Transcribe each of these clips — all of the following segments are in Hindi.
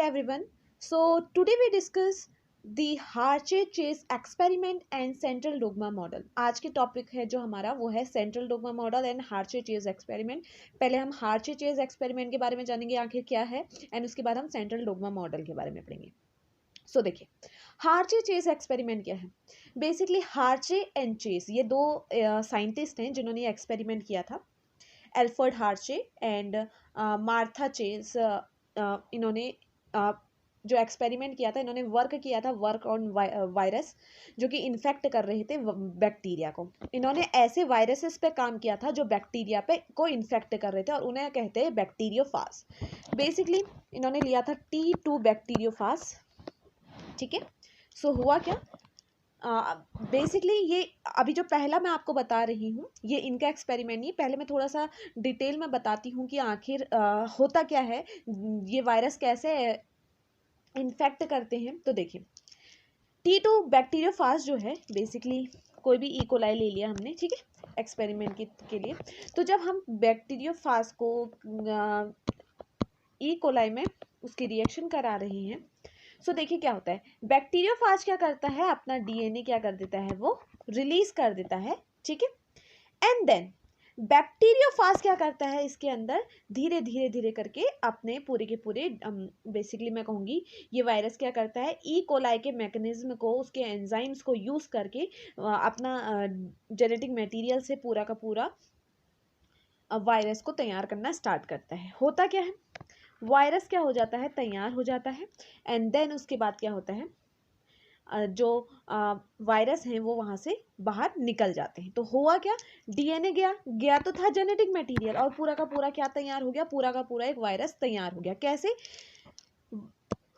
everyone. So today we discuss the Hartree-Chase experiment and central dogma model. आज के टॉपिक है जो हमारा वो है central dogma model and Hartree-Chase experiment. पहले हम Hartree-Chase एक्सपेरिमेंट के बारे में जानेंगे आखिर क्या है एंड उसके बाद हम सेंट्रल डोगमा मॉडल के बारे में पढ़ेंगे. सो देखिए Hartree-Chase एक्सपेरिमेंट क्या है. बेसिकली हार्ट्रे एंड चेस ये दो साइंटिस्ट हैं जिन्होंने ये एक्सपेरिमेंट किया था. Alfred Hartree and Martha Chase. इन्होंने जो एक्सपेरिमेंट किया था, इन्होंने वर्क ऑन वायरस जो कि इन्फेक्ट कर रहे थे बैक्टीरिया को. इन्होंने ऐसे वायरसेस पे काम किया था जो बैक्टीरिया पे को इन्फेक्ट कर रहे थे और उन्हें कहते हैं बैक्टीरियोफाज. बेसिकली इन्होंने लिया था T2 बैक्टीरियोफाज. ठीक है. सो हुआ क्या, बेसिकली ये अभी जो पहला मैं आपको बता रही हूँ ये इनका एक्सपेरिमेंट नहीं. पहले मैं थोड़ा सा डिटेल में बताती हूँ कि आखिर होता क्या है, ये वायरस कैसे इन्फेक्ट करते हैं. तो देखिए T2 बैक्टीरियोफाज जो है, बेसिकली कोई भी कोलाई ले लिया हमने, ठीक है, एक्सपेरिमेंट के लिए. तो जब हम बैक्टीरियोफाज को कोलाई में उसकी रिएक्शन करा रहे हैं, सो देखिए क्या होता है. बैक्टीरियोफाज क्या करता है, अपना डीएनए क्या कर देता है, वो रिलीज कर देता है. ठीक है. एंड देन बैक्टीरियोफाज क्या करता है, इसके अंदर धीरे धीरे धीरे करके अपने पूरे के पूरे बेसिकली मैं कहूँगी ये वायरस क्या करता है, कोलाई के मैकेनिज्म को, उसके एंजाइम्स को यूज़ करके अपना जेनेटिक मटेरियल से पूरा का पूरा वायरस को तैयार करना स्टार्ट करता है. होता क्या है, वायरस क्या हो जाता है, तैयार हो जाता है. एंड देन उसके बाद क्या होता है, जो वायरस हैं वो वहाँ से बाहर निकल जाते हैं. तो हुआ क्या, डीएनए गया तो था जेनेटिक मटेरियल और पूरा का पूरा क्या तैयार हो गया, पूरा का पूरा एक वायरस तैयार हो गया. कैसे,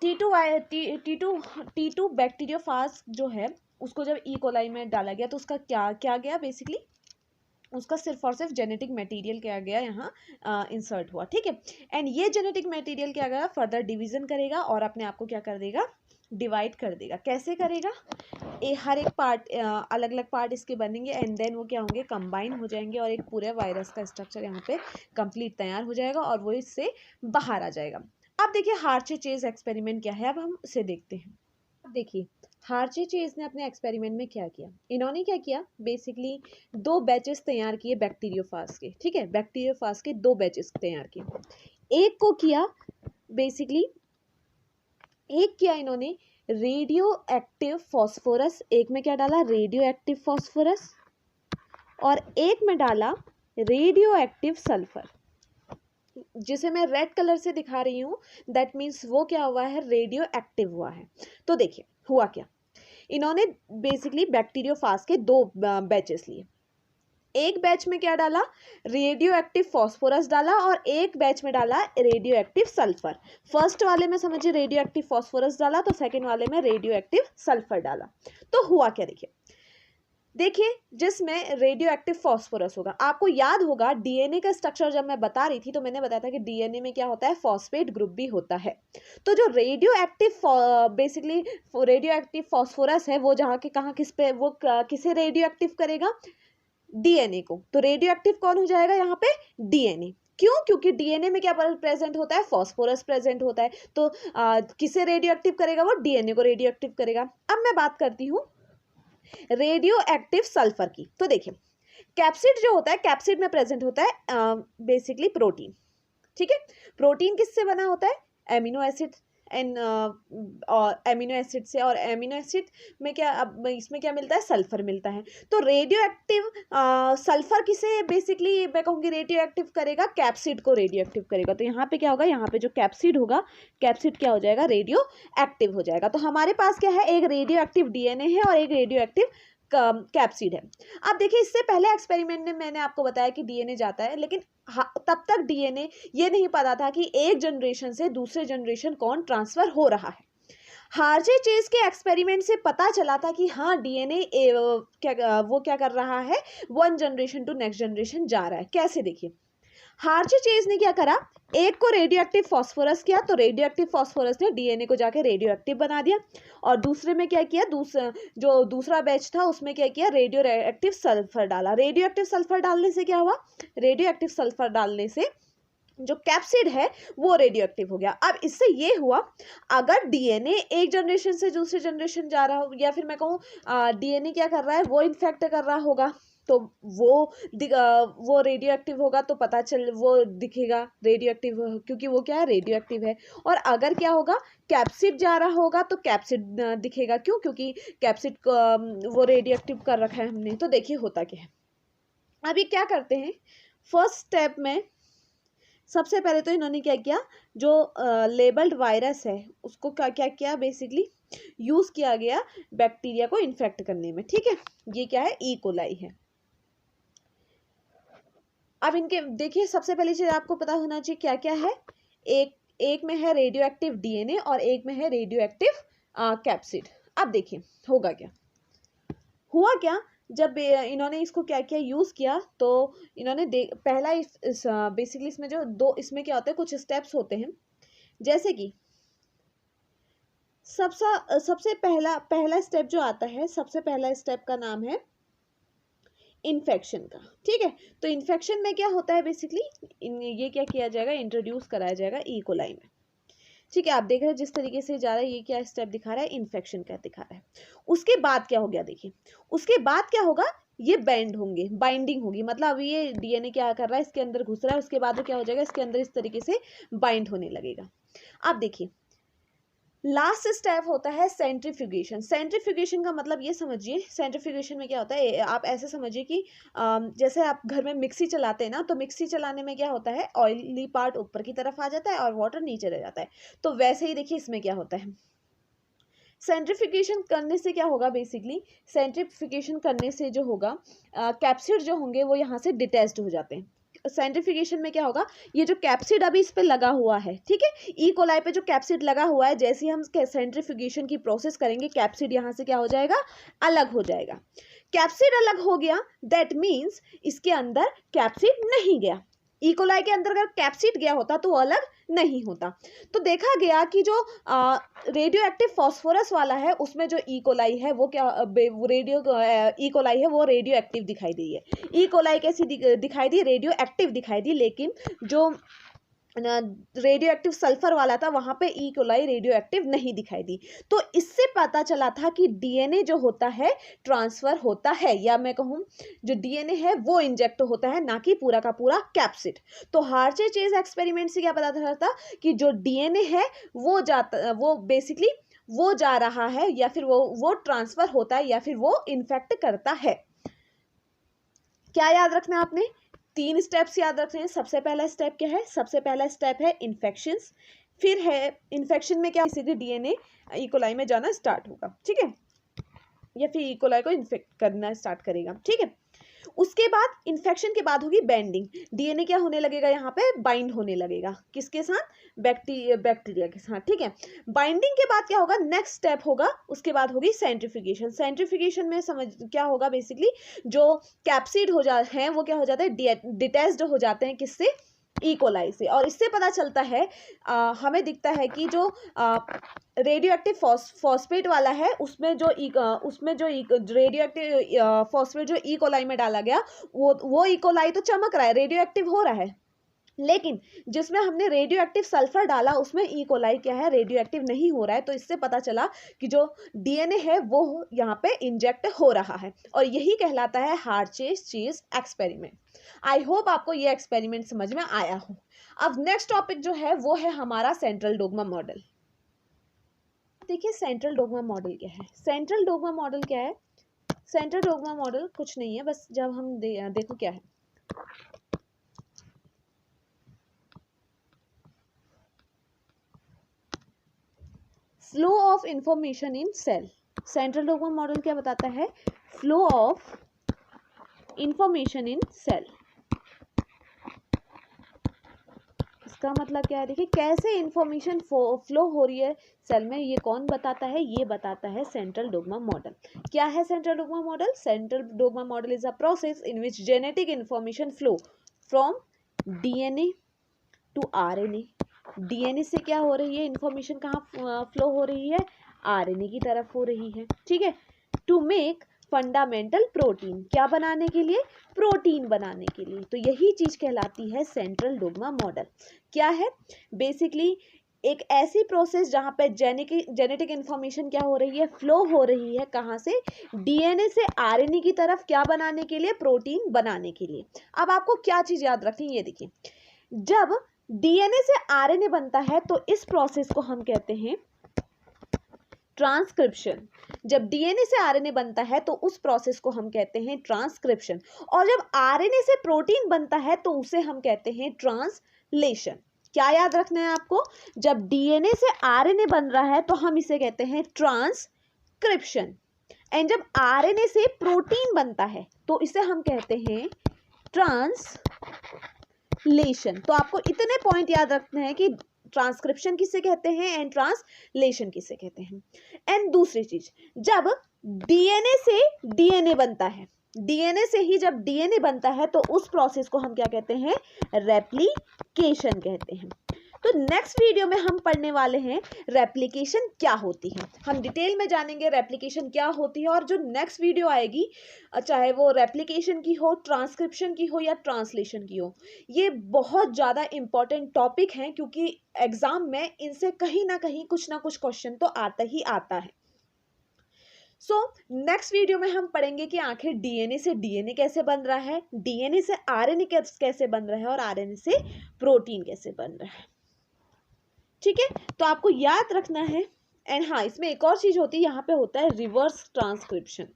T2 बैक्टीरियोफाज जो है उसको जब कोलाई में डाला गया तो उसका क्या गया, बेसिकली उसका सिर्फ और सिर्फ जेनेटिक मटेरियल क्या गया, यहाँ इंसर्ट हुआ. ठीक है. एंड ये जेनेटिक मटेरियल क्या गया, फर्दर डिवीजन करेगा और अपने आप को क्या कर देगा, डिवाइड कर देगा. कैसे करेगा, हर एक पार्ट अलग अलग पार्ट इसके बनेंगे एंड देन वो क्या होंगे, कंबाइन हो जाएंगे और एक पूरे वायरस का स्ट्रक्चर यहाँ पे कंप्लीट तैयार हो जाएगा और वो इससे बाहर आ जाएगा. अब देखिए Hartree-Chase एक्सपेरिमेंट क्या है, अब हम उसे देखते हैं. अब देखिए Hartree-Chase ने अपने एक्सपेरिमेंट में क्या किया, इन्होंने क्या किया, बेसिकली 2 बैचेस तैयार किए बैक्टीरियोफाज के. ठीक है, बैक्टीरियोफाज के 2 बैचेस तैयार किए. एक को किया बेसिकली, एक किया इन्होंने रेडियो एक्टिव फॉस्फोरस, एक में क्या डाला, रेडियो एक्टिव फॉस्फोरस, और एक में डाला रेडियो एक्टिव सल्फर, जिसे मैं रेड कलर से दिखा रही हूँ. दैट मीन्स वो क्या हुआ है, रेडियो एक्टिव हुआ है. तो देखिए हुआ क्या, इन्होंने बेसिकली बैक्टीरियोफाज के 2 बैचेस लिए. एक बैच में क्या डाला, रेडियो एक्टिव फॉस्फोरस डाला और एक बैच में डाला रेडियो एक्टिव सल्फर. फर्स्ट वाले में समझिए रेडियो एक्टिव फॉस्फोरस डाला, तो सेकंड वाले में रेडियो एक्टिव सल्फर डाला. तो हुआ क्या, देखिए जिसमें रेडियो एक्टिव फॉस्फोरस होगा, आपको याद होगा डीएनए का स्ट्रक्चर जब मैं बता रही थी तो मैंने बताया था कि डीएनए में क्या होता है, फॉस्फेट ग्रुप भी होता है. तो जो radio active basically radio active phosphorus है वो जहाँ के कहाँ किस पे, वो किसे रेडियो एक्टिव करेगा, डीएनए को. तो रेडियो एक्टिव कौन हो जाएगा यहाँ पे, डीएनए. क्यों, क्योंकि डीएनए में क्या प्रेजेंट होता है, फॉस्फोरस प्रेजेंट होता है. तो किसे रेडियो एक्टिव करेगा, वो डीएनए को रेडियो एक्टिव करेगा. अब मैं बात करती हूँ रेडियो एक्टिव सल्फर की. तो देखिए कैप्सिड जो होता है, कैप्सिड में प्रेजेंट होता है बेसिकली प्रोटीन. ठीक है, प्रोटीन किससे बना होता है, amino acid and amino acid से, और एमिनो एसिड में क्या, अब इसमें क्या मिलता है, सल्फर मिलता है. तो रेडियो एक्टिव सल्फर किसे बेसिकली मैं कहूँगी रेडियो एक्टिव करेगा, कैप्सिड को रेडियो एक्टिव करेगा. तो यहाँ पे क्या होगा, यहाँ पे जो कैप्सिड होगा, कैप्सिड क्या हो जाएगा, रेडियो एक्टिव हो जाएगा. तो हमारे पास क्या है, एक रेडियो एक्टिव डीएनए है और एक रेडियो एक्टिव कैप्सिड है. अब देखिए इससे पहले एक्सपेरिमेंट में मैंने आपको बताया कि डीएनए जाता है, लेकिन तब तक डीएनए ये नहीं पता था कि एक जनरेशन से दूसरे जनरेशन कौन ट्रांसफर हो रहा है. Hartree-Chase के एक्सपेरिमेंट से पता चला था कि हाँ डीएनए वो क्या कर रहा है, 1 जनरेशन टू नेक्स्ट जनरेशन जा रहा है. कैसे, देखिए Hartree-Chase ने क्या करा, एक को रेडियो एक्टिव फॉस्फोरस किया, तो रेडियो एक्टिव फॉस्फोरस ने डीएनए को जाके रेडियो एक्टिव बना दिया. और दूसरे में क्या किया, जो दूसरा बैच था उसमें क्या किया, रेडियो एक्टिव सल्फर डाला. रेडियो एक्टिव सल्फर डालने से क्या हुआ, रेडियो एक्टिव सल्फर डालने से जो कैप्सिड है वो रेडियो एक्टिव हो गया। अब इससे ये हुआ, अगर डीएनए एक जनरेशन से दूसरे जनरेशन जा रहा हो, या फिर मैं कहूँ डीएनए क्या कर रहा है, वो इन्फेक्ट कर रहा होगा, तो वो रेडियो एक्टिव होगा, तो पता चल वो दिखेगा रेडियो एक्टिव, क्योंकि वो क्या है, रेडियो एक्टिव है। और अगर क्या होगा, कैप्सिड जा रहा होगा तो कैप्सिड दिखेगा, क्यों, क्योंकि कैप्सिड वो रेडियो एक्टिव कर रखा है हमने। तो देखिए होता क्या है। अब ये क्या करते हैं, फर्स्ट स्टेप में सबसे पहले तो इन्होंने क्या किया, जो लेबल्ड वायरस है उसको क्या किया, बेसिकली यूज किया गया बैक्टीरिया को इन्फेक्ट करने में। ठीक है, ये क्या है, ई कोलाई है। अब इनके देखिए, सबसे पहली चीज आपको पता होना चाहिए क्या क्या है। एक में है रेडियो एक्टिव डीएनए और एक में है रेडियो एक्टिव कैप्सिड। अब देखिए होगा क्या, हुआ क्या, जब इन्होंने इसको क्या किया, यूज किया, तो इन्होंने पहला बेसिकली इसमें जो इसमें क्या होता है, कुछ स्टेप्स होते हैं, जैसे कि सबसे पहला स्टेप जो आता है, सबसे पहला स्टेप का नाम है इन्फेक्शन का। ठीक है, तो इन्फेक्शन में क्या होता है, बेसिकली ये क्या किया जाएगा, इंट्रोड्यूस कराया जाएगा ई कोलाई में। ठीक है, आप देख रहे हैं जिस तरीके से जा रहा है, ये क्या स्टेप दिखा रहा है, इन्फेक्शन का दिखा रहा है। उसके बाद क्या हो गया, देखिए उसके बाद क्या होगा, ये बैंड होंगे, बाइंडिंग होगी, मतलब अभी ये डीएनए क्या कर रहा है, इसके अंदर घुस रहा है, उसके बाद वो क्या हो जाएगा, इसके अंदर इस तरीके से बाइंड होने लगेगा। अब देखिए लास्ट स्टेप होता है सेंट्रीफ्यूगेशन। सेंट्रीफ्यूगेशन का मतलब ये समझिए, सेंट्रीफ्यूगेशन में क्या होता है, आप ऐसे समझिए कि जैसे आप घर में मिक्सी चलाते हैं ना, तो मिक्सी चलाने में क्या होता है, ऑयली पार्ट ऊपर की तरफ आ जाता है और वाटर नीचे रह जाता है। तो वैसे ही देखिए इसमें क्या होता है, सेंट्रीफ्यूगेशन करने से क्या होगा, बेसिकली सेंट्रीफ्यूगेशन करने से जो होगा, कैप्सिड जो होंगे वो यहाँ से डिटैच्ड हो जाते हैं। सेंट्रीफिकेशन में क्या होगा, ये जो कैप्सिड अभी इस पे लगा हुआ है, ठीक है, ई कोलाई पे जो कैप्सिड लगा हुआ है, जैसे ही हम सेंट्रीफिकेशन की प्रोसेस करेंगे, कैप्सिड यहाँ से क्या हो जाएगा, अलग हो जाएगा। कैप्सिड अलग हो गया, दैट मीन्स इसके अंदर कैप्सिड नहीं गया। ई कोलाई के अंदर अगर कैप्सिड गया होता तो वो अलग नहीं होता। तो देखा गया कि जो रेडियो एक्टिव फॉस्फोरस वाला है, उसमें जो ई कोलाई है वो क्या, ई कोलाई है वो रेडियो एक्टिव दिखाई दी है। ई कोलाई कैसी दिखाई दी, रेडियो एक्टिव दिखाई दी, लेकिन जो रेडियो एक्टिव सल्फर वाला था वहां पे ई कोलाई रेडियो एक्टिव नहीं दिखाई दी। तो इससे पता चला था कि डीएनए जो होता है ट्रांसफर होता है, या मैं कहूँ जो डीएनए है वो इंजेक्ट होता है, ना कि पूरा का पूरा कैप्सिड। तो हार्चे-चेज एक्सपेरिमेंट से क्या पता चला था कि जो डीएनए है वो बेसिकली वो जा रहा है, या फिर वो ट्रांसफर होता है, या फिर वो इन्फेक्ट करता है। क्या याद रखना है आपने, 3 स्टेप्स याद रखने हैं। सबसे पहला स्टेप क्या है, सबसे पहला स्टेप है इन्फेक्शंस, फिर है इन्फेक्शन में क्या, सीधे डीएनए ई कोलाई में जाना स्टार्ट होगा, ठीक है, या फिर ई कोलाई को इन्फेक्ट करना स्टार्ट करेगा, ठीक है। उसके बाद इन्फेक्शन के बाद होगी बाइंडिंग, डीएनए क्या होने लगेगा, यहाँ पे बाइंड होने लगेगा, किसके साथ, बैक्टीरिया के साथ, ठीक है। बाइंडिंग के बाद क्या होगा, नेक्स्ट स्टेप होगा, उसके बाद होगी सेंट्रीफिकेशन। सेंट्रीफिकेशन में समझ क्या होगा, बेसिकली जो कैप्सिड हो जाते हैं वो क्या हो जाते हैं, डिटैच्ड हो जाते हैं, किससे, ई कोलाई से। और इससे पता चलता है, हमें दिखता है कि जो रेडियो एक्टिव फॉस्फेट वाला है, उसमें जो रेडियो एक्टिव फॉस्फेट जो ई कोलाई में डाला गया, वो ई कोलाई तो चमक रहा है, रेडियो एक्टिव हो रहा है, लेकिन जिसमें हमने रेडियो एक्टिव सल्फर डाला उसमें ई कोलाई क्या है, रेडियो एक्टिव नहीं हो रहा है। तो इससे पता चला कि जो डीएनए है वो यहाँ पे इंजेक्ट हो रहा है, और यही कहलाता है हार्चे-चेज एक्सपेरिमेंट। आई होप आपको ये एक्सपेरिमेंट समझ में आया हो। अब नेक्स्ट टॉपिक जो है वो है हमारा सेंट्रल डोग्मा मॉडल। देखिए सेंट्रल डोग्मा मॉडल क्या है, सेंट्रल डोग्मा मॉडल क्या है, सेंट्रल डोग्मा मॉडल कुछ नहीं है, बस जब हम देखो क्या है, flow of information in cell. Central dogma model क्या बताता है, flow of information in cell. इसका मतलब क्या है, देखिए कैसे इंफॉर्मेशन फ्लो हो रही है सेल में, ये कौन बताता है, ये बताता है सेंट्रल डोग्मा मॉडल। क्या है central dogma model, central dogma model is a process in which genetic information flow from DNA to RNA. DNA से क्या हो रही है, इंफॉर्मेशन कहाँ फ्लो हो रही है, आरएनए की तरफ हो रही है, ठीक है, टू मेक फंडामेंटल प्रोटीन, क्या बनाने के लिए? प्रोटीन बनाने के लिए। तो यही चीज कहलाती है सेंट्रल डोग्मा मॉडल। क्या है? बेसिकली एक ऐसी प्रोसेस जहां पे जेनेटिक इंफॉर्मेशन क्या हो रही है? फ्लो हो रही है। कहां से? डीएनए से आरएनए की तरफ, क्या बनाने के लिए? प्रोटीन बनाने के लिए। अब आपको क्या चीज याद रखनी है, ये देखिए, जब डीएनए से आरएनए बनता है तो इस प्रोसेस को हम कहते हैं ट्रांसक्रिप्शन। जब डीएनए से आरएनए बनता है तो उस प्रोसेस को हम कहते हैं ट्रांसक्रिप्शन, और जब आरएनए से प्रोटीन बनता है तो उसे हम कहते हैं ट्रांसलेशन। क्या याद रखना है आपको? जब डीएनए से आरएनए बन रहा है तो हम इसे कहते हैं ट्रांसक्रिप्शन, एंड जब आरएनए से प्रोटीन बनता है तो इसे हम कहते हैं ट्रांसलेशन। तो आपको इतने पॉइंट याद रखने हैं कि ट्रांसक्रिप्शन किसे कहते हैं एंड ट्रांसलेशन किसे कहते हैं। एंड दूसरी चीज, जब डीएनए से डीएनए बनता है, डीएनए से ही जब डीएनए बनता है तो उस प्रोसेस को हम क्या कहते हैं? रेप्लिकेशन कहते हैं। तो नेक्स्ट वीडियो में हम पढ़ने वाले हैं रेप्लिकेशन क्या होती है। हम डिटेल में जानेंगे रेप्लिकेशन क्या होती है, और जो नेक्स्ट वीडियो आएगी, चाहे वो रेप्लिकेशन की हो, ट्रांसक्रिप्शन की हो या ट्रांसलेशन की हो, ये बहुत ज़्यादा इंपॉर्टेंट टॉपिक हैं, क्योंकि एग्जाम में इनसे कहीं ना कहीं कुछ ना कुछ क्वेश्चन तो आता ही आता है। सो नेक्स्ट वीडियो में हम पढ़ेंगे कि आखिर डीएनए से डीएनए कैसे बन रहा है, डीएनए से आरएनए कैसे बन रहा है, और आरएनए से प्रोटीन कैसे बन रहा है। ठीक है, तो आपको याद रखना है। एंड हाँ, इसमें एक और चीज होती है, यहाँ पे होता है रिवर्स ट्रांसक्रिप्शन।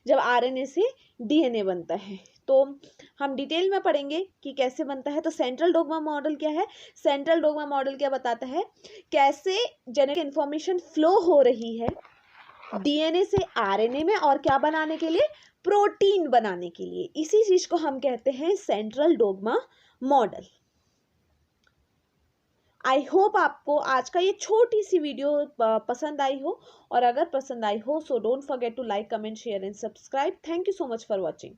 जब आरएनए से डीएनए बनता है तो हम डिटेल में पढ़ेंगे कि कैसे बनता है। तो सेंट्रल डोग्मा मॉडल क्या है? सेंट्रल डोग्मा मॉडल क्या बताता है? कैसे जेनेटिक इंफॉर्मेशन फ्लो हो रही है डीएनए से आरएनए में, और क्या बनाने के लिए? प्रोटीन बनाने के लिए। इसी चीज को हम कहते हैं central dogma model. I hope आपको आज का ये छोटी सी वीडियो पसंद आई हो, और अगर पसंद आई हो so don't forget to like, comment, share and subscribe. Thank you so much for watching.